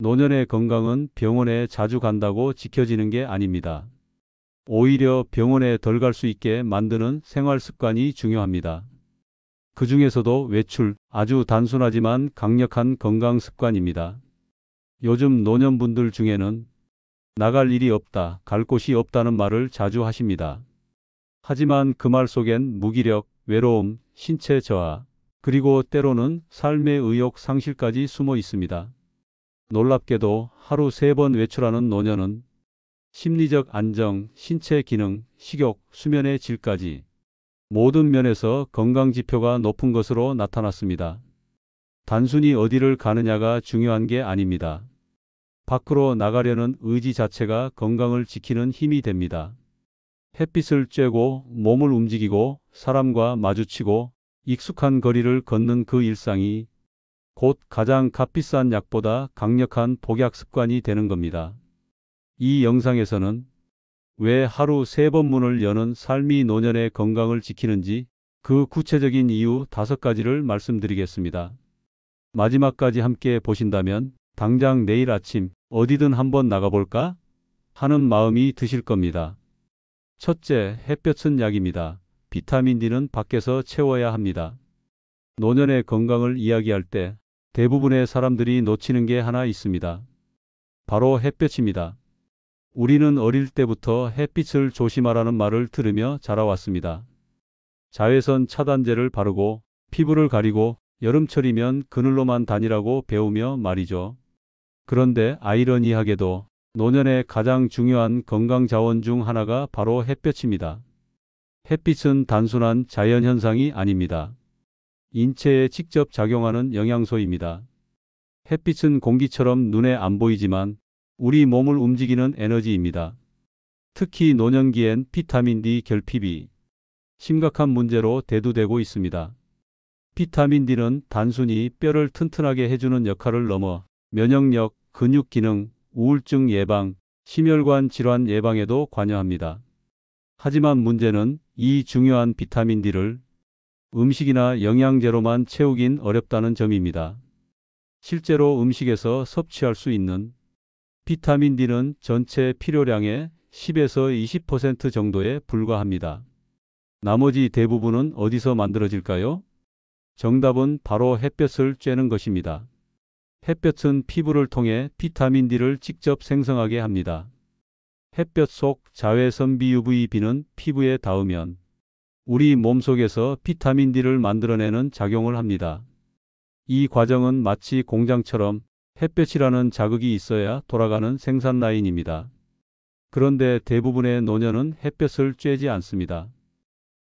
노년의 건강은 병원에 자주 간다고 지켜지는 게 아닙니다. 오히려 병원에 덜 갈 수 있게 만드는 생활 습관이 중요합니다. 그 중에서도 외출, 아주 단순하지만 강력한 건강 습관입니다. 요즘 노년분들 중에는 나갈 일이 없다, 갈 곳이 없다는 말을 자주 하십니다. 하지만 그 말 속엔 무기력, 외로움, 신체 저하, 그리고 때로는 삶의 의욕 상실까지 숨어 있습니다. 놀랍게도 하루 3번 외출하는 노년은 심리적 안정, 신체 기능, 식욕, 수면의 질까지 모든 면에서 건강 지표가 높은 것으로 나타났습니다. 단순히 어디를 가느냐가 중요한 게 아닙니다. 밖으로 나가려는 의지 자체가 건강을 지키는 힘이 됩니다. 햇빛을 쬐고 몸을 움직이고 사람과 마주치고 익숙한 거리를 걷는 그 일상이 곧 가장 값비싼 약보다 강력한 복약 습관이 되는 겁니다. 이 영상에서는 왜 하루 3번 문을 여는 삶이 노년의 건강을 지키는지 그 구체적인 이유 5가지를 말씀드리겠습니다. 마지막까지 함께 보신다면 당장 내일 아침 어디든 한번 나가볼까 하는 마음이 드실 겁니다. 첫째, 햇볕은 약입니다. 비타민 D는 밖에서 채워야 합니다. 노년의 건강을 이야기할 때 대부분의 사람들이 놓치는 게 하나 있습니다. 바로 햇볕입니다. 우리는 어릴 때부터 햇빛을 조심하라는 말을 들으며 자라왔습니다. 자외선 차단제를 바르고 피부를 가리고 여름철이면 그늘로만 다니라고 배우며 말이죠. 그런데 아이러니하게도 노년의 가장 중요한 건강 자원 중 하나가 바로 햇볕입니다. 햇빛은 단순한 자연현상이 아닙니다. 인체에 직접 작용하는 영양소입니다. 햇빛은 공기처럼 눈에 안 보이지만 우리 몸을 움직이는 에너지입니다. 특히 노년기엔 비타민 D 결핍이 심각한 문제로 대두되고 있습니다. 비타민 D는 단순히 뼈를 튼튼하게 해주는 역할을 넘어 면역력, 근육 기능, 우울증 예방, 심혈관 질환 예방에도 관여합니다. 하지만 문제는 이 중요한 비타민 D를 음식이나 영양제로만 채우긴 어렵다는 점입니다. 실제로 음식에서 섭취할 수 있는 비타민 D는 전체 필요량의 10에서 20% 정도에 불과합니다. 나머지 대부분은 어디서 만들어질까요? 정답은 바로 햇볕을 쬐는 것입니다. 햇볕은 피부를 통해 비타민 D를 직접 생성하게 합니다. 햇볕 속 자외선 UVB는 피부에 닿으면 우리 몸속에서 비타민 D를 만들어내는 작용을 합니다. 이 과정은 마치 공장처럼 햇볕이라는 자극이 있어야 돌아가는 생산 라인입니다. 그런데 대부분의 노년은 햇볕을 쬐지 않습니다.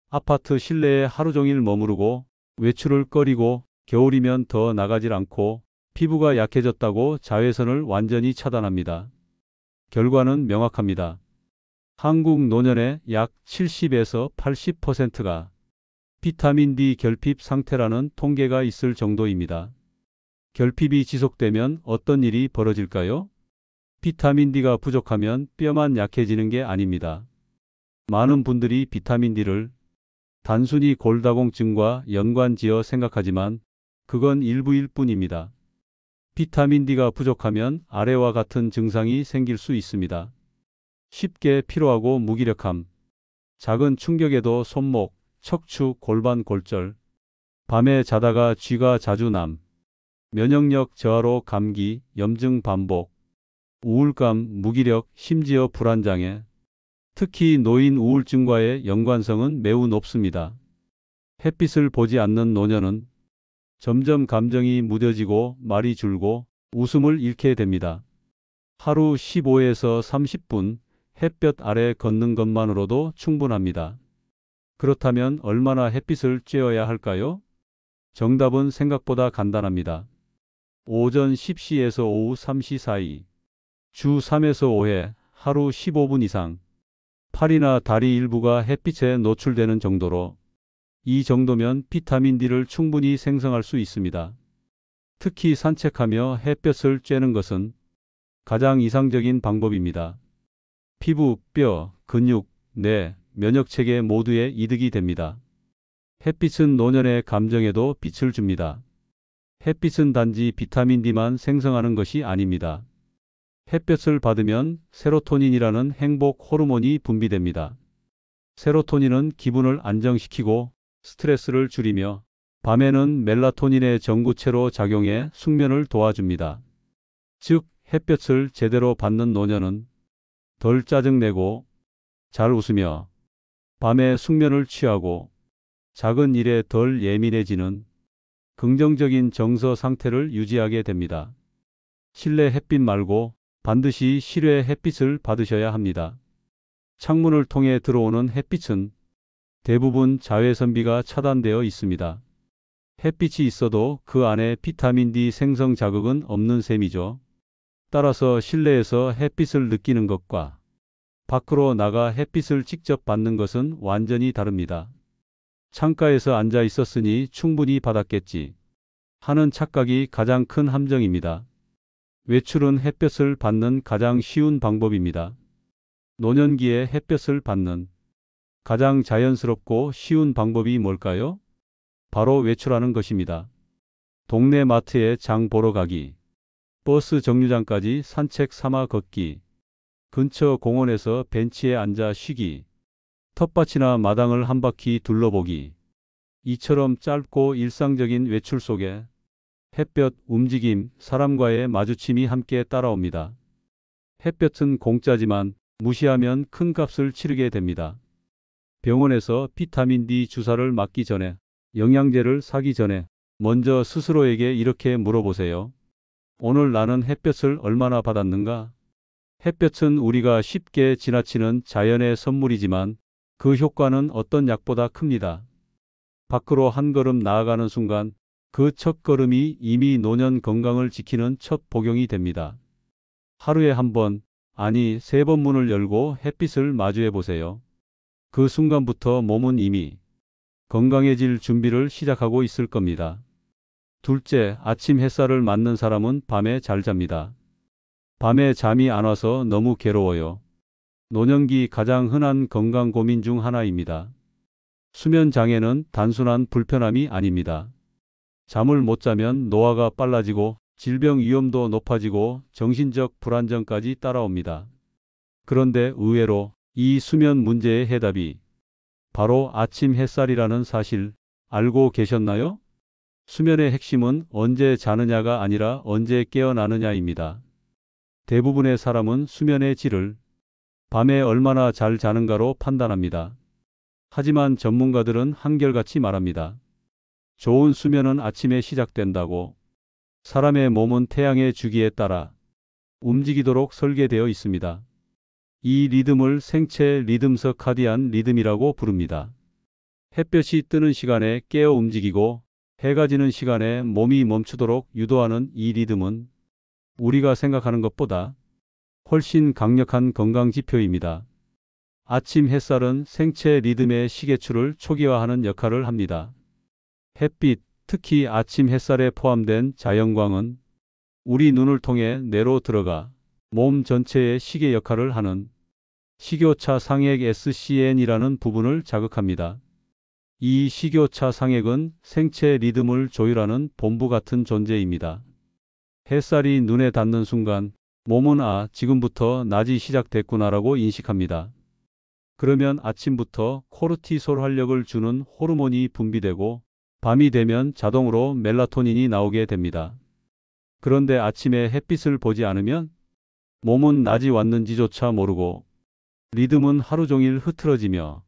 아파트 실내에 하루 종일 머무르고 외출을 꺼리고 겨울이면 더 나가질 않고 피부가 약해졌다고 자외선을 완전히 차단합니다. 결과는 명확합니다. 한국 노년의 약 70에서 80%가 비타민 D 결핍 상태라는 통계가 있을 정도입니다. 결핍이 지속되면 어떤 일이 벌어질까요? 비타민 D가 부족하면 뼈만 약해지는 게 아닙니다. 많은 분들이 비타민 D를 단순히 골다공증과 연관지어 생각하지만 그건 일부일 뿐입니다. 비타민 D가 부족하면 아래와 같은 증상이 생길 수 있습니다. 쉽게 피로하고 무기력함, 작은 충격에도 손목, 척추, 골반 골절, 밤에 자다가 쥐가 자주 남, 면역력 저하로 감기, 염증 반복, 우울감, 무기력, 심지어 불안장애, 특히 노인 우울증과의 연관성은 매우 높습니다. 햇빛을 보지 않는 노년은 점점 감정이 무뎌지고 말이 줄고 웃음을 잃게 됩니다. 하루 15에서 30분 햇볕 아래 걷는 것만으로도 충분합니다. 그렇다면 얼마나 햇빛을 쬐어야 할까요? 정답은 생각보다 간단합니다. 오전 10시에서 오후 3시 사이, 주 3에서 5회, 하루 15분 이상, 팔이나 다리 일부가 햇빛에 노출되는 정도로 이 정도면 비타민 D를 충분히 생성할 수 있습니다. 특히 산책하며 햇볕을 쬐는 것은 가장 이상적인 방법입니다. 피부, 뼈, 근육, 뇌, 면역체계 모두에 이득이 됩니다. 햇빛은 노년의 감정에도 빛을 줍니다. 햇빛은 단지 비타민 D만 생성하는 것이 아닙니다. 햇볕을 받으면 세로토닌이라는 행복 호르몬이 분비됩니다. 세로토닌은 기분을 안정시키고 스트레스를 줄이며 밤에는 멜라토닌의 전구체로 작용해 숙면을 도와줍니다. 즉, 햇볕을 제대로 받는 노년은 덜 짜증내고 잘 웃으며 밤에 숙면을 취하고 작은 일에 덜 예민해지는 긍정적인 정서 상태를 유지하게 됩니다. 실내 햇빛 말고 반드시 실외 햇빛을 받으셔야 합니다. 창문을 통해 들어오는 햇빛은 대부분 자외선비가 차단되어 있습니다. 햇빛이 있어도 그 안에 비타민 D 생성 자극은 없는 셈이죠. 따라서 실내에서 햇빛을 느끼는 것과 밖으로 나가 햇빛을 직접 받는 것은 완전히 다릅니다. 창가에서 앉아 있었으니 충분히 받았겠지 하는 착각이 가장 큰 함정입니다. 외출은 햇볕을 받는 가장 쉬운 방법입니다. 노년기에 햇볕을 받는 가장 자연스럽고 쉬운 방법이 뭘까요? 바로 외출하는 것입니다. 동네 마트에 장 보러 가기, 버스 정류장까지 산책 삼아 걷기, 근처 공원에서 벤치에 앉아 쉬기, 텃밭이나 마당을 한 바퀴 둘러보기. 이처럼 짧고 일상적인 외출 속에 햇볕, 움직임, 사람과의 마주침이 함께 따라옵니다. 햇볕은 공짜지만 무시하면 큰 값을 치르게 됩니다. 병원에서 비타민 D 주사를 맞기 전에, 영양제를 사기 전에 먼저 스스로에게 이렇게 물어보세요. 오늘 나는 햇볕을 얼마나 받았는가? 햇볕은 우리가 쉽게 지나치는 자연의 선물이지만 그 효과는 어떤 약보다 큽니다. 밖으로 한 걸음 나아가는 순간 그 첫 걸음이 이미 노년 건강을 지키는 첫 복용이 됩니다. 하루에 한 번, 아니 3번 문을 열고 햇빛을 마주해 보세요. 그 순간부터 몸은 이미 건강해질 준비를 시작하고 있을 겁니다. 둘째, 아침 햇살을 맞는 사람은 밤에 잘 잡니다. 밤에 잠이 안 와서 너무 괴로워요. 노년기 가장 흔한 건강 고민 중 하나입니다. 수면 장애는 단순한 불편함이 아닙니다. 잠을 못 자면 노화가 빨라지고 질병 위험도 높아지고 정신적 불안정까지 따라옵니다. 그런데 의외로 이 수면 문제의 해답이 바로 아침 햇살이라는 사실 알고 계셨나요? 수면의 핵심은 언제 자느냐가 아니라 언제 깨어나느냐입니다. 대부분의 사람은 수면의 질을 밤에 얼마나 잘 자는가로 판단합니다. 하지만 전문가들은 한결같이 말합니다. 좋은 수면은 아침에 시작된다고. 사람의 몸은 태양의 주기에 따라 움직이도록 설계되어 있습니다. 이 리듬을 생체 리듬 서카디안 리듬이라고 부릅니다. 햇볕이 뜨는 시간에 깨어 움직이고 해가 지는 시간에 몸이 멈추도록 유도하는 이 리듬은 우리가 생각하는 것보다 훨씬 강력한 건강 지표입니다. 아침 햇살은 생체 리듬의 시계추를 초기화하는 역할을 합니다. 햇빛, 특히 아침 햇살에 포함된 자연광은 우리 눈을 통해 뇌로 들어가 몸 전체의 시계 역할을 하는 식이오차 상액 SCN이라는 부분을 자극합니다. 이 식이오차 상액은 생체 리듬을 조율하는 본부 같은 존재입니다. 햇살이 눈에 닿는 순간 몸은 지금부터 낮이 시작됐구나라고 인식합니다. 그러면 아침부터 코르티솔 활력을 주는 호르몬이 분비되고 밤이 되면 자동으로 멜라토닌이 나오게 됩니다. 그런데 아침에 햇빛을 보지 않으면 몸은 낮이 왔는지조차 모르고 리듬은 하루 종일 흐트러지며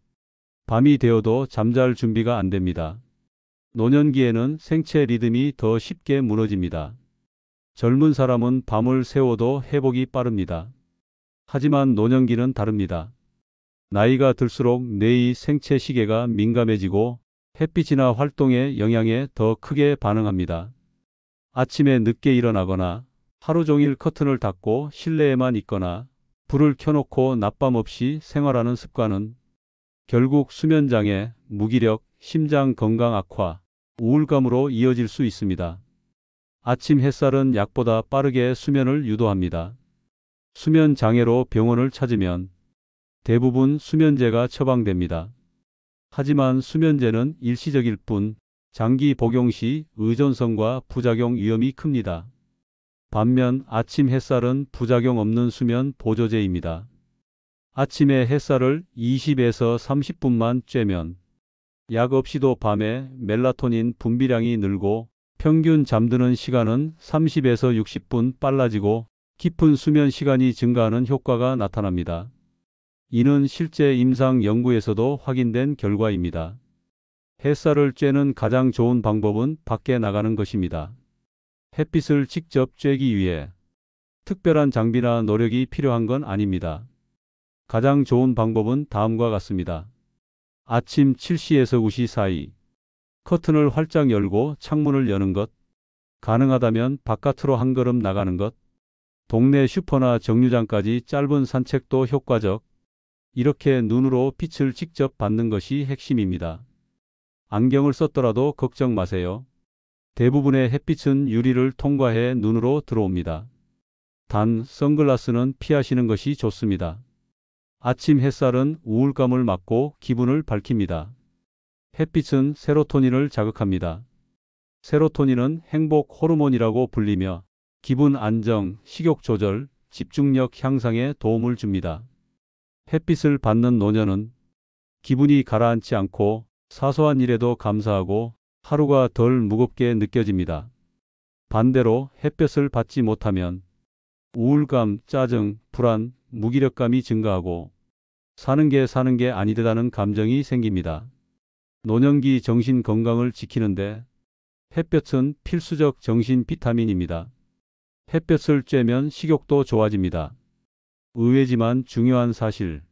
밤이 되어도 잠잘 준비가 안 됩니다. 노년기에는 생체 리듬이 더 쉽게 무너집니다. 젊은 사람은 밤을 새워도 회복이 빠릅니다. 하지만 노년기는 다릅니다. 나이가 들수록 뇌의 생체 시계가 민감해지고 햇빛이나 활동의 영향에 더 크게 반응합니다. 아침에 늦게 일어나거나 하루 종일 커튼을 닫고 실내에만 있거나 불을 켜놓고 낮밤 없이 생활하는 습관은 결국 수면장애, 무기력, 심장 건강 악화, 우울감으로 이어질 수 있습니다. 아침 햇살은 약보다 빠르게 수면을 유도합니다. 수면 장애로 병원을 찾으면 대부분 수면제가 처방됩니다. 하지만 수면제는 일시적일 뿐 장기 복용 시 의존성과 부작용 위험이 큽니다. 반면 아침 햇살은 부작용 없는 수면 보조제입니다. 아침에 햇살을 20에서 30분만 쬐면 약 없이도 밤에 멜라토닌 분비량이 늘고 평균 잠드는 시간은 30에서 60분 빨라지고 깊은 수면 시간이 증가하는 효과가 나타납니다. 이는 실제 임상 연구에서도 확인된 결과입니다. 햇살을 쬐는 가장 좋은 방법은 밖에 나가는 것입니다. 햇빛을 직접 쬐기 위해 특별한 장비나 노력이 필요한 건 아닙니다. 가장 좋은 방법은 다음과 같습니다. 아침 7시에서 9시 사이 커튼을 활짝 열고 창문을 여는 것, 가능하다면 바깥으로 한 걸음 나가는 것, 동네 슈퍼나 정류장까지 짧은 산책도 효과적, 이렇게 눈으로 빛을 직접 받는 것이 핵심입니다. 안경을 썼더라도 걱정 마세요. 대부분의 햇빛은 유리를 통과해 눈으로 들어옵니다. 단, 선글라스는 피하시는 것이 좋습니다. 아침 햇살은 우울감을 막고 기분을 밝힙니다. 햇빛은 세로토닌을 자극합니다. 세로토닌은 행복 호르몬이라고 불리며 기분 안정, 식욕 조절, 집중력 향상에 도움을 줍니다. 햇빛을 받는 노년은 기분이 가라앉지 않고 사소한 일에도 감사하고 하루가 덜 무겁게 느껴집니다. 반대로 햇볕을 받지 못하면 우울감, 짜증, 불안, 무기력감이 증가하고 사는 게 아니다라는 감정이 생깁니다. 노년기 정신 건강을 지키는데 햇볕은 필수적 정신 비타민입니다. 햇볕을 쬐면 식욕도 좋아집니다. 의외지만 중요한 사실.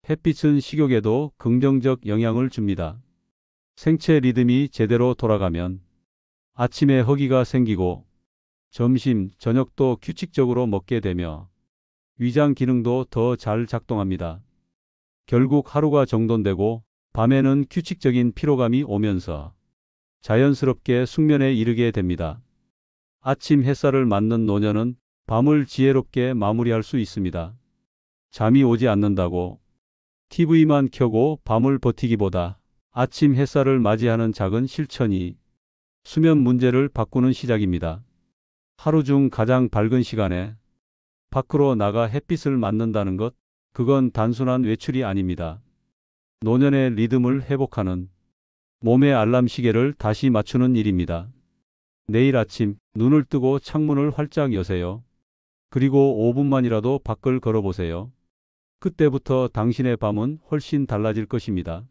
햇빛은 식욕에도 긍정적 영향을 줍니다. 생체 리듬이 제대로 돌아가면 아침에 허기가 생기고 점심, 저녁도 규칙적으로 먹게 되며 위장 기능도 더 잘 작동합니다. 결국 하루가 정돈되고 밤에는 규칙적인 피로감이 오면서 자연스럽게 숙면에 이르게 됩니다. 아침 햇살을 맞는 노년은 밤을 지혜롭게 마무리할 수 있습니다. 잠이 오지 않는다고 TV만 켜고 밤을 버티기보다 아침 햇살을 맞이하는 작은 실천이 수면 문제를 바꾸는 시작입니다. 하루 중 가장 밝은 시간에 밖으로 나가 햇빛을 맞는다는 것, 그건 단순한 외출이 아닙니다. 노년의 리듬을 회복하는 몸의 알람 시계를 다시 맞추는 일입니다. 내일 아침 눈을 뜨고 창문을 활짝 여세요. 그리고 5분만이라도 밖을 걸어보세요. 그때부터 당신의 밤은 훨씬 달라질 것입니다.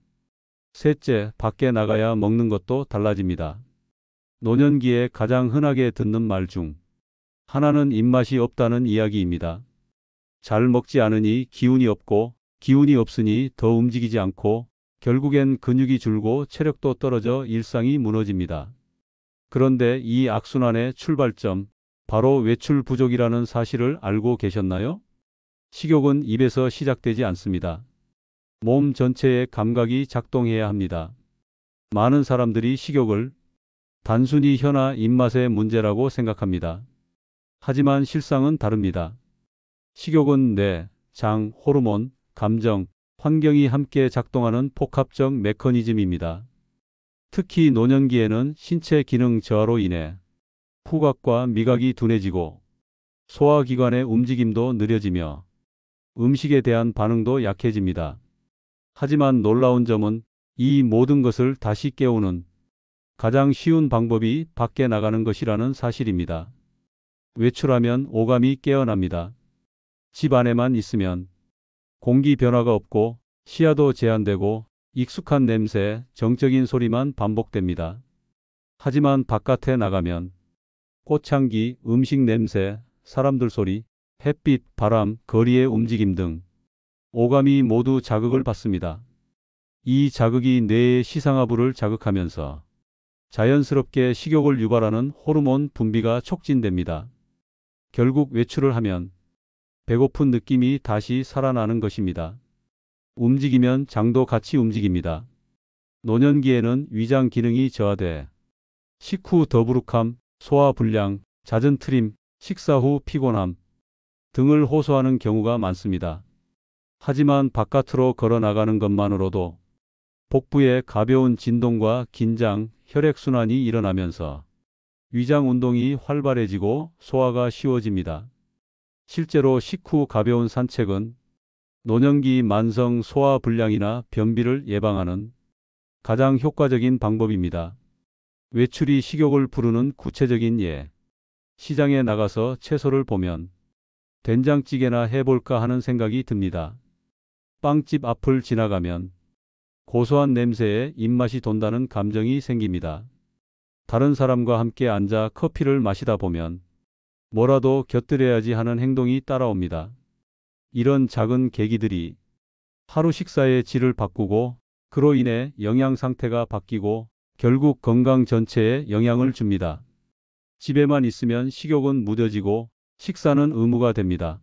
셋째, 밖에 나가야 먹는 것도 달라집니다. 노년기에 가장 흔하게 듣는 말 중 하나는 입맛이 없다는 이야기입니다. 잘 먹지 않으니 기운이 없고 기운이 없으니 더 움직이지 않고 결국엔 근육이 줄고 체력도 떨어져 일상이 무너집니다. 그런데 이 악순환의 출발점, 바로 외출 부족이라는 사실을 알고 계셨나요? 식욕은 입에서 시작되지 않습니다. 몸 전체의 감각이 작동해야 합니다. 많은 사람들이 식욕을 단순히 혀나 입맛의 문제라고 생각합니다. 하지만 실상은 다릅니다. 식욕은 뇌, 장, 호르몬, 감정, 환경이 함께 작동하는 복합적 메커니즘입니다. 특히 노년기에는 신체 기능 저하로 인해 후각과 미각이 둔해지고 소화기관의 움직임도 느려지며 음식에 대한 반응도 약해집니다. 하지만 놀라운 점은 이 모든 것을 다시 깨우는 가장 쉬운 방법이 밖에 나가는 것이라는 사실입니다. 외출하면 오감이 깨어납니다. 집 안에만 있으면 공기 변화가 없고 시야도 제한되고 익숙한 냄새, 정적인 소리만 반복됩니다. 하지만 바깥에 나가면 꽃향기, 음식 냄새, 사람들 소리, 햇빛, 바람, 거리의 움직임 등 오감이 모두 자극을 받습니다. 이 자극이 뇌의 시상하부를 자극하면서 자연스럽게 식욕을 유발하는 호르몬 분비가 촉진됩니다. 결국 외출을 하면 배고픈 느낌이 다시 살아나는 것입니다. 움직이면 장도 같이 움직입니다. 노년기에는 위장 기능이 저하돼 식후 더부룩함, 소화불량, 잦은 트림, 식사 후 피곤함 등을 호소하는 경우가 많습니다. 하지만 바깥으로 걸어 나가는 것만으로도 복부의 가벼운 진동과 긴장, 혈액순환이 일어나면서 위장 운동이 활발해지고 소화가 쉬워집니다. 실제로 식후 가벼운 산책은 노년기 만성 소화불량이나 변비를 예방하는 가장 효과적인 방법입니다. 외출이 식욕을 부르는 구체적인 예. 시장에 나가서 채소를 보면 된장찌개나 해볼까 하는 생각이 듭니다. 빵집 앞을 지나가면 고소한 냄새에 입맛이 돈다는 감정이 생깁니다. 다른 사람과 함께 앉아 커피를 마시다 보면 뭐라도 곁들여야지 하는 행동이 따라옵니다. 이런 작은 계기들이 하루 식사의 질을 바꾸고 그로 인해 영양 상태가 바뀌고 결국 건강 전체에 영향을 줍니다. 집에만 있으면 식욕은 무뎌지고 식사는 의무가 됩니다.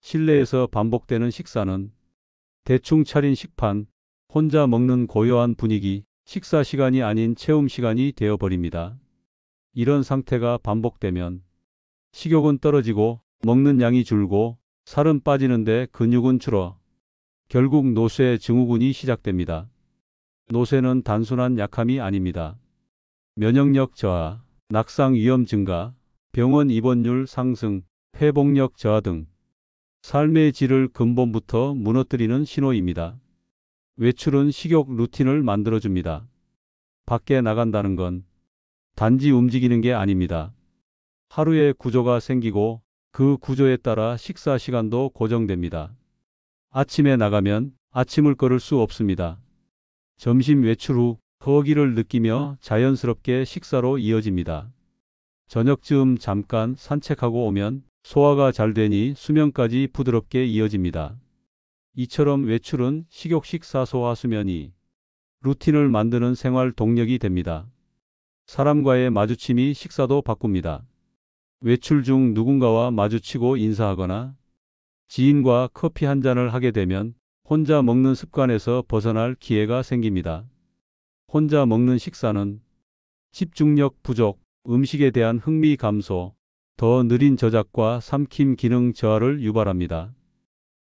실내에서 반복되는 식사는 대충 차린 식판, 혼자 먹는 고요한 분위기, 식사 시간이 아닌 체험 시간이 되어버립니다. 이런 상태가 반복되면 식욕은 떨어지고 먹는 양이 줄고 살은 빠지는데 근육은 줄어 결국 노쇠 증후군이 시작됩니다. 노쇠는 단순한 약함이 아닙니다. 면역력 저하, 낙상 위험 증가, 병원 입원율 상승, 회복력 저하 등 삶의 질을 근본부터 무너뜨리는 신호입니다. 외출은 식욕 루틴을 만들어줍니다. 밖에 나간다는 건 단지 움직이는 게 아닙니다. 하루의 구조가 생기고 그 구조에 따라 식사 시간도 고정됩니다. 아침에 나가면 아침을 거를 수 없습니다. 점심 외출 후 허기를 느끼며 자연스럽게 식사로 이어집니다. 저녁쯤 잠깐 산책하고 오면 소화가 잘 되니 수면까지 부드럽게 이어집니다. 이처럼 외출은 식욕 사소화 수면이 루틴을 만드는 생활 동력이 됩니다. 사람과의 마주침이 식사도 바꿉니다. 외출 중 누군가와 마주치고 인사하거나 지인과 커피 한 잔을 하게 되면 혼자 먹는 습관에서 벗어날 기회가 생깁니다. 혼자 먹는 식사는 집중력 부족, 음식에 대한 흥미 감소, 더 느린 저작과 삼킴 기능 저하를 유발합니다.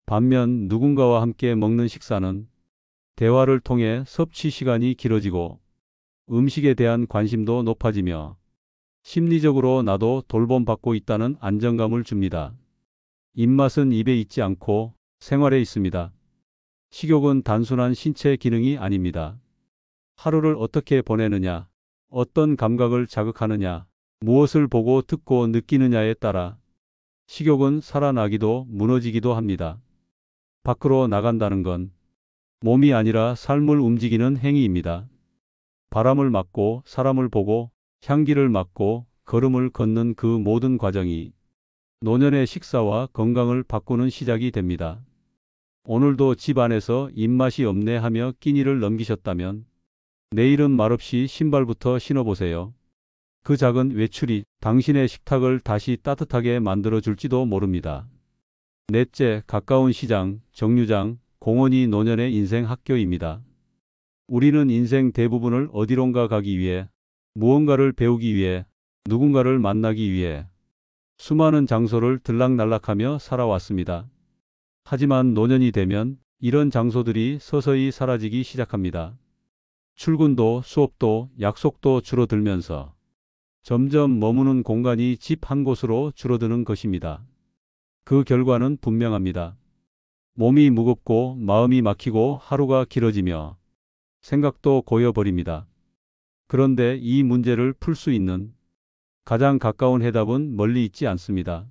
반면 누군가와 함께 먹는 식사는 대화를 통해 섭취 시간이 길어지고 음식에 대한 관심도 높아지며 심리적으로 나도 돌봄받고 있다는 안정감을 줍니다. 입맛은 입에 있지 않고 생활에 있습니다. 식욕은 단순한 신체 기능이 아닙니다. 하루를 어떻게 보내느냐, 어떤 감각을 자극하느냐, 무엇을 보고 듣고 느끼느냐에 따라 식욕은 살아나기도 무너지기도 합니다. 밖으로 나간다는 건 몸이 아니라 삶을 움직이는 행위입니다. 바람을 맞고 사람을 보고 향기를 맡고 걸음을 걷는 그 모든 과정이 노년의 식사와 건강을 바꾸는 시작이 됩니다. 오늘도 집 안에서 입맛이 없네 하며 끼니를 넘기셨다면 내일은 말없이 신발부터 신어보세요. 그 작은 외출이 당신의 식탁을 다시 따뜻하게 만들어줄지도 모릅니다. 넷째, 가까운 시장, 정류장, 공원이 노년의 인생 학교입니다. 우리는 인생 대부분을 어디론가 가기 위해, 무언가를 배우기 위해, 누군가를 만나기 위해 수많은 장소를 들락날락하며 살아왔습니다. 하지만 노년이 되면 이런 장소들이 서서히 사라지기 시작합니다. 출근도 수업도 약속도 줄어들면서 점점 머무는 공간이 집 한 곳으로 줄어드는 것입니다. 그 결과는 분명합니다. 몸이 무겁고 마음이 막히고 하루가 길어지며 생각도 고여버립니다. 그런데 이 문제를 풀 수 있는 가장 가까운 해답은 멀리 있지 않습니다.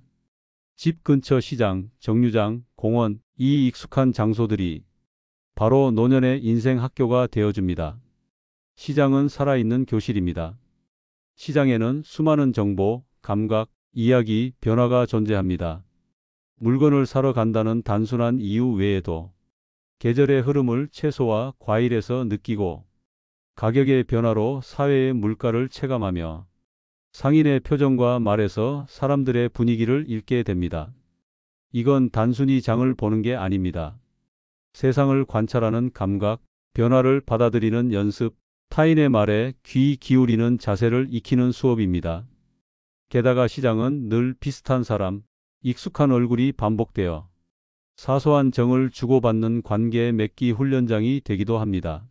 집 근처 시장, 정류장, 공원, 이 익숙한 장소들이 바로 노년의 인생 학교가 되어줍니다. 시장은 살아있는 교실입니다. 시장에는 수많은 정보, 감각, 이야기, 변화가 존재합니다. 물건을 사러 간다는 단순한 이유 외에도 계절의 흐름을 채소와 과일에서 느끼고 가격의 변화로 사회의 물가를 체감하며 상인의 표정과 말에서 사람들의 분위기를 읽게 됩니다. 이건 단순히 장을 보는 게 아닙니다. 세상을 관찰하는 감각, 변화를 받아들이는 연습, 타인의 말에 귀 기울이는 자세를 익히는 수업입니다. 게다가 시장은 늘 비슷한 사람, 익숙한 얼굴이 반복되어 사소한 정을 주고받는 관계 맺기 훈련장이 되기도 합니다.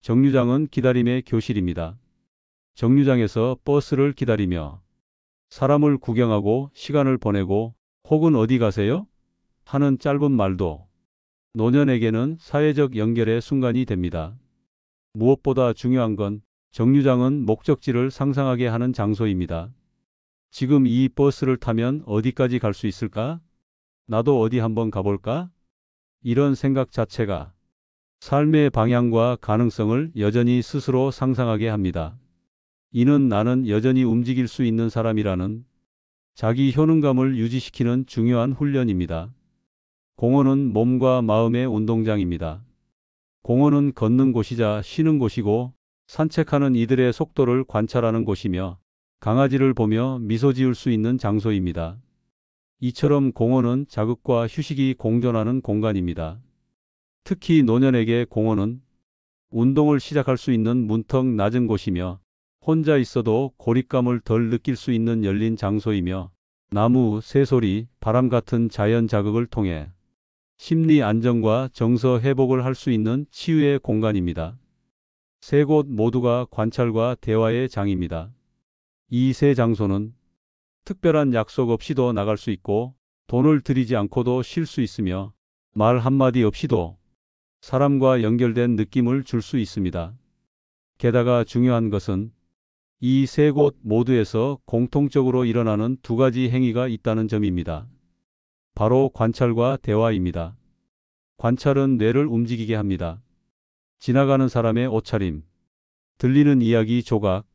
정류장은 기다림의 교실입니다. 정류장에서 버스를 기다리며 사람을 구경하고 시간을 보내고 혹은 어디 가세요? 하는 짧은 말도 노년에게는 사회적 연결의 순간이 됩니다. 무엇보다 중요한 건 정류장은 목적지를 상상하게 하는 장소입니다. 지금 이 버스를 타면 어디까지 갈 수 있을까? 나도 어디 한번 가볼까? 이런 생각 자체가 삶의 방향과 가능성을 여전히 스스로 상상하게 합니다. 이는 나는 여전히 움직일 수 있는 사람이라는 자기 효능감을 유지시키는 중요한 훈련입니다. 공원은 몸과 마음의 운동장입니다. 공원은 걷는 곳이자 쉬는 곳이고 산책하는 이들의 속도를 관찰하는 곳이며 강아지를 보며 미소 지을 수 있는 장소입니다. 이처럼 공원은 자극과 휴식이 공존하는 공간입니다. 특히 노년에게 공원은 운동을 시작할 수 있는 문턱 낮은 곳이며 혼자 있어도 고립감을 덜 느낄 수 있는 열린 장소이며 나무, 새소리, 바람 같은 자연 자극을 통해 심리 안정과 정서 회복을 할 수 있는 치유의 공간입니다. 세 곳 모두가 관찰과 대화의 장입니다. 이 세 장소는 특별한 약속 없이도 나갈 수 있고 돈을 들이지 않고도 쉴 수 있으며 말 한마디 없이도 사람과 연결된 느낌을 줄 수 있습니다. 게다가 중요한 것은 이 세 곳 모두에서 공통적으로 일어나는 두 가지 행위가 있다는 점입니다. 바로 관찰과 대화입니다. 관찰은 뇌를 움직이게 합니다. 지나가는 사람의 옷차림, 들리는 이야기 조각,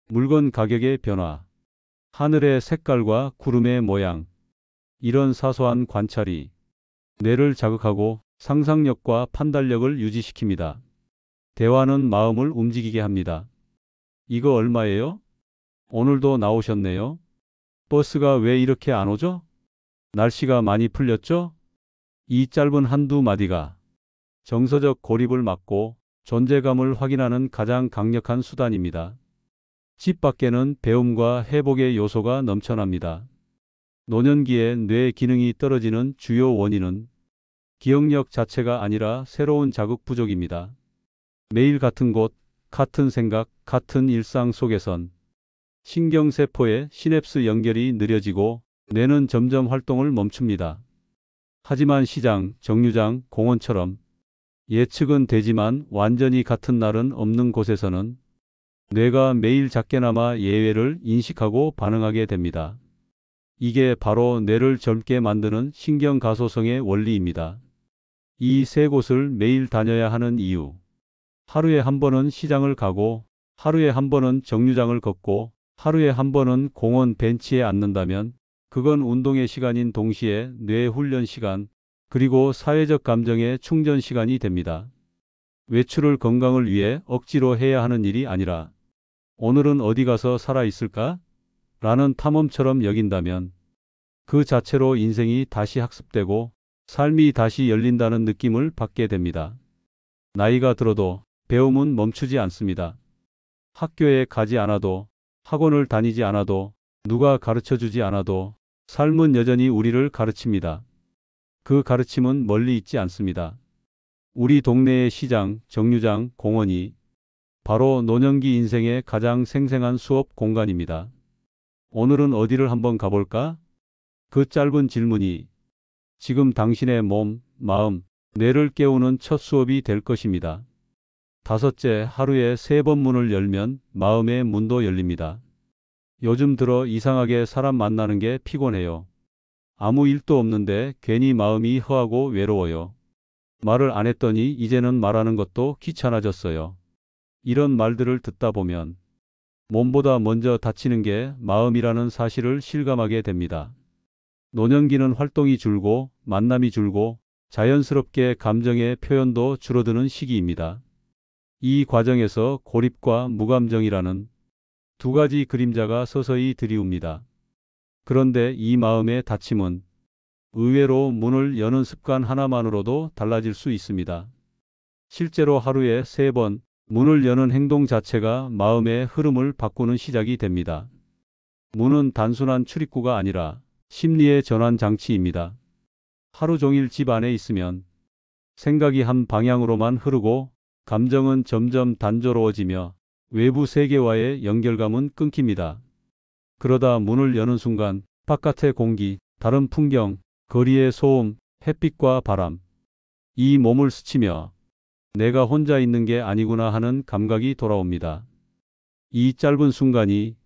물건 가격의 변화, 하늘의 색깔과 구름의 모양, 이런 사소한 관찰이 뇌를 자극하고 상상력과 판단력을 유지시킵니다. 대화는 마음을 움직이게 합니다. 이거 얼마예요? 오늘도 나오셨네요. 버스가 왜 이렇게 안 오죠? 날씨가 많이 풀렸죠? 이 짧은 한두 마디가 정서적 고립을 막고 존재감을 확인하는 가장 강력한 수단입니다. 집 밖에는 배움과 회복의 요소가 넘쳐납니다. 노년기에 뇌 기능이 떨어지는 주요 원인은 기억력 자체가 아니라 새로운 자극 부족입니다. 매일 같은 곳, 같은 생각, 같은 일상 속에선 신경세포의 시냅스 연결이 느려지고 뇌는 점점 활동을 멈춥니다. 하지만 시장, 정류장, 공원처럼 예측은 되지만 완전히 같은 날은 없는 곳에서는 뇌가 매일 작게나마 예외를 인식하고 반응하게 됩니다. 이게 바로 뇌를 젊게 만드는 신경가소성의 원리입니다. 이 세 곳을 매일 다녀야 하는 이유. 하루에 한 번은 시장을 가고 하루에 한 번은 정류장을 걷고 하루에 한 번은 공원 벤치에 앉는다면 그건 운동의 시간인 동시에 뇌 훈련 시간 그리고 사회적 감정의 충전 시간이 됩니다. 외출을 건강을 위해 억지로 해야 하는 일이 아니라 오늘은 어디 가서 살아 있을까? 라는 탐험처럼 여긴다면 그 자체로 인생이 다시 학습되고 삶이 다시 열린다는 느낌을 받게 됩니다. 나이가 들어도 배움은 멈추지 않습니다. 학교에 가지 않아도 학원을 다니지 않아도 누가 가르쳐주지 않아도 삶은 여전히 우리를 가르칩니다. 그 가르침은 멀리 있지 않습니다. 우리 동네의 시장, 정류장, 공원이 바로 노년기 인생의 가장 생생한 수업 공간입니다. 오늘은 어디를 한번 가볼까? 그 짧은 질문이 지금 당신의 몸, 마음, 뇌를 깨우는 첫 수업이 될 것입니다. 다섯째, 하루에 3번 문을 열면 마음의 문도 열립니다. 요즘 들어 이상하게 사람 만나는 게 피곤해요. 아무 일도 없는데 괜히 마음이 허하고 외로워요. 말을 안 했더니 이제는 말하는 것도 귀찮아졌어요. 이런 말들을 듣다 보면 몸보다 먼저 다치는 게 마음이라는 사실을 실감하게 됩니다. 노년기는 활동이 줄고 만남이 줄고 자연스럽게 감정의 표현도 줄어드는 시기입니다. 이 과정에서 고립과 무감정이라는 두 가지 그림자가 서서히 드리웁니다. 그런데 이 마음의 닫힘은 의외로 문을 여는 습관 하나만으로도 달라질 수 있습니다. 실제로 하루에 3번 문을 여는 행동 자체가 마음의 흐름을 바꾸는 시작이 됩니다. 문은 단순한 출입구가 아니라 심리의 전환 장치입니다. 하루 종일 집 안에 있으면 생각이 한 방향으로만 흐르고 감정은 점점 단조로워지며 외부 세계와의 연결감은 끊깁니다. 그러다 문을 여는 순간 바깥의 공기, 다른 풍경, 거리의 소음, 햇빛과 바람, 이 몸을 스치며 내가 혼자 있는 게 아니구나 하는 감각이 돌아옵니다. 이 짧은 순간이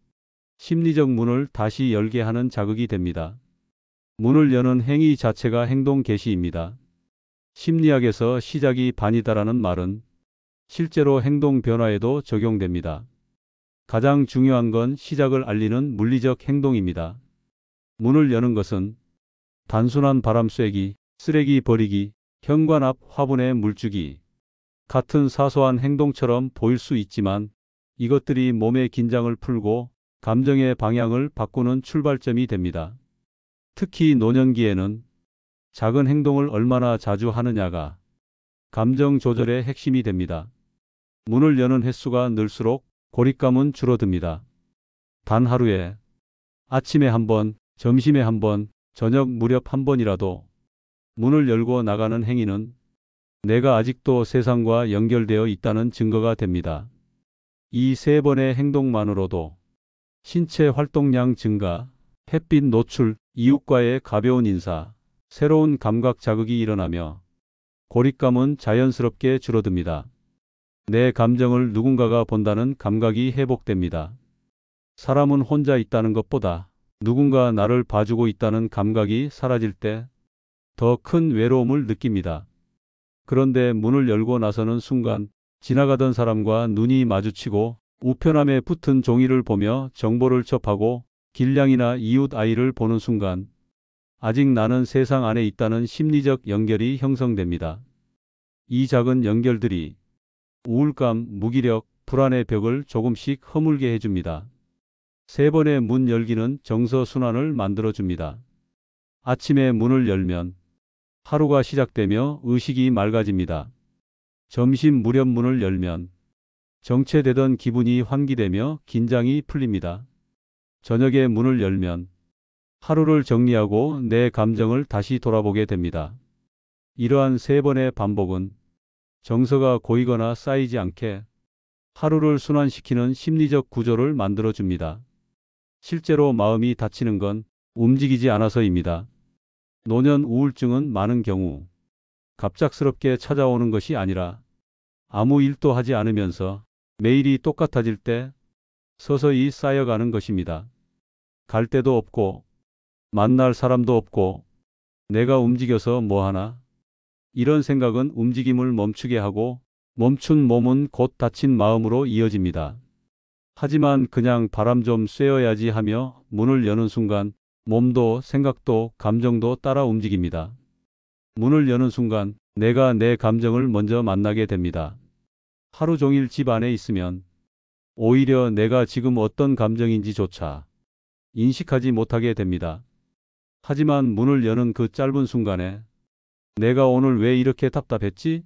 심리적 문을 다시 열게 하는 자극이 됩니다. 문을 여는 행위 자체가 행동 개시입니다. 심리학에서 시작이 반이다라는 말은 실제로 행동 변화에도 적용됩니다. 가장 중요한 건 시작을 알리는 물리적 행동입니다. 문을 여는 것은 단순한 바람 쐬기, 쓰레기 버리기, 현관 앞 화분에 물 주기 같은 사소한 행동처럼 보일 수 있지만 이것들이 몸의 긴장을 풀고 감정의 방향을 바꾸는 출발점이 됩니다. 특히 노년기에는 작은 행동을 얼마나 자주 하느냐가 감정 조절의 핵심이 됩니다. 문을 여는 횟수가 늘수록 고립감은 줄어듭니다. 단 하루에 아침에 한 번, 점심에 한 번, 저녁 무렵 한 번이라도 문을 열고 나가는 행위는 내가 아직도 세상과 연결되어 있다는 증거가 됩니다. 이 3번의 행동만으로도 신체 활동량 증가, 햇빛 노출, 이웃과의 가벼운 인사, 새로운 감각 자극이 일어나며 고립감은 자연스럽게 줄어듭니다. 내 감정을 누군가가 본다는 감각이 회복됩니다. 사람은 혼자 있다는 것보다 누군가 나를 봐주고 있다는 감각이 사라질 때 더 큰 외로움을 느낍니다. 그런데 문을 열고 나서는 순간 지나가던 사람과 눈이 마주치고 우편함에 붙은 종이를 보며 정보를 접하고 길냥이나 이웃 아이를 보는 순간 아직 나는 세상 안에 있다는 심리적 연결이 형성됩니다. 이 작은 연결들이 우울감, 무기력, 불안의 벽을 조금씩 허물게 해줍니다. 3번의 문 열기는 정서순환을 만들어줍니다. 아침에 문을 열면 하루가 시작되며 의식이 맑아집니다. 점심 무렵 문을 열면 정체되던 기분이 환기되며 긴장이 풀립니다. 저녁에 문을 열면 하루를 정리하고 내 감정을 다시 돌아보게 됩니다. 이러한 3번의 반복은 정서가 고이거나 쌓이지 않게 하루를 순환시키는 심리적 구조를 만들어줍니다. 실제로 마음이 다치는 건 움직이지 않아서입니다. 노년 우울증은 많은 경우 갑작스럽게 찾아오는 것이 아니라 아무 일도 하지 않으면서 매일이 똑같아질 때 서서히 쌓여가는 것입니다. 갈 데도 없고 만날 사람도 없고 내가 움직여서 뭐하나? 이런 생각은 움직임을 멈추게 하고 멈춘 몸은 곧 다친 마음으로 이어집니다. 하지만 그냥 바람 좀 쐬어야지 하며 문을 여는 순간 몸도 생각도 감정도 따라 움직입니다. 문을 여는 순간 내가 내 감정을 먼저 만나게 됩니다. 하루 종일 집 안에 있으면 오히려 내가 지금 어떤 감정인지조차 인식하지 못하게 됩니다. 하지만 문을 여는 그 짧은 순간에 내가 오늘 왜 이렇게 답답했지?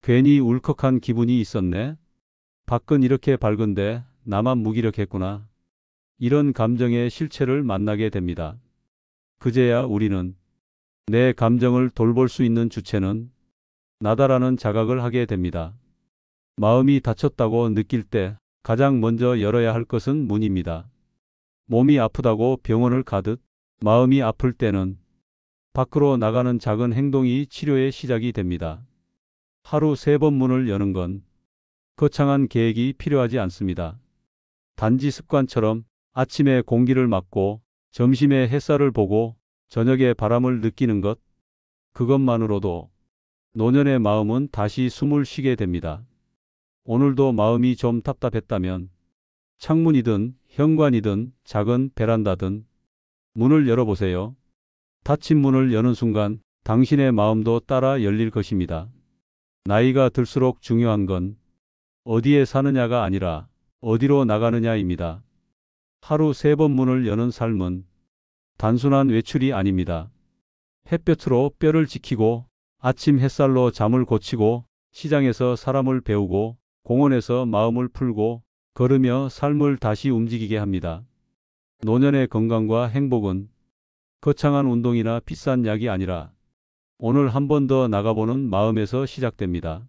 괜히 울컥한 기분이 있었네. 밖은 이렇게 밝은데 나만 무기력했구나. 이런 감정의 실체를 만나게 됩니다. 그제야 우리는 내 감정을 돌볼 수 있는 주체는 나다라는 자각을 하게 됩니다. 마음이 다쳤다고 느낄 때 가장 먼저 열어야 할 것은 문입니다. 몸이 아프다고 병원을 가듯 마음이 아플 때는 밖으로 나가는 작은 행동이 치료의 시작이 됩니다. 하루 3번 문을 여는 건 거창한 계획이 필요하지 않습니다. 단지 습관처럼 아침에 공기를 맞고 점심에 햇살을 보고 저녁에 바람을 느끼는 것, 그것만으로도 노년의 마음은 다시 숨을 쉬게 됩니다. 오늘도 마음이 좀 답답했다면 창문이든 현관이든 작은 베란다든 문을 열어보세요. 닫힌 문을 여는 순간 당신의 마음도 따라 열릴 것입니다. 나이가 들수록 중요한 건 어디에 사느냐가 아니라 어디로 나가느냐입니다. 하루 3번 문을 여는 삶은 단순한 외출이 아닙니다. 햇볕으로 뼈를 지키고 아침 햇살로 잠을 고치고 시장에서 사람을 배우고 공원에서 마음을 풀고 걸으며 삶을 다시 움직이게 합니다. 노년의 건강과 행복은 거창한 운동이나 비싼 약이 아니라 오늘 한 번 더 나가보는 마음에서 시작됩니다.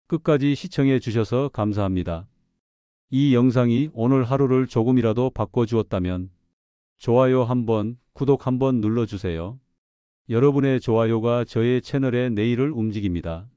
끝까지 시청해 주셔서 감사합니다. 이 영상이 오늘 하루를 조금이라도 바꿔주었다면 좋아요 한번, 구독 한번 눌러주세요. 여러분의 좋아요가 저의 채널의 내일을 움직입니다.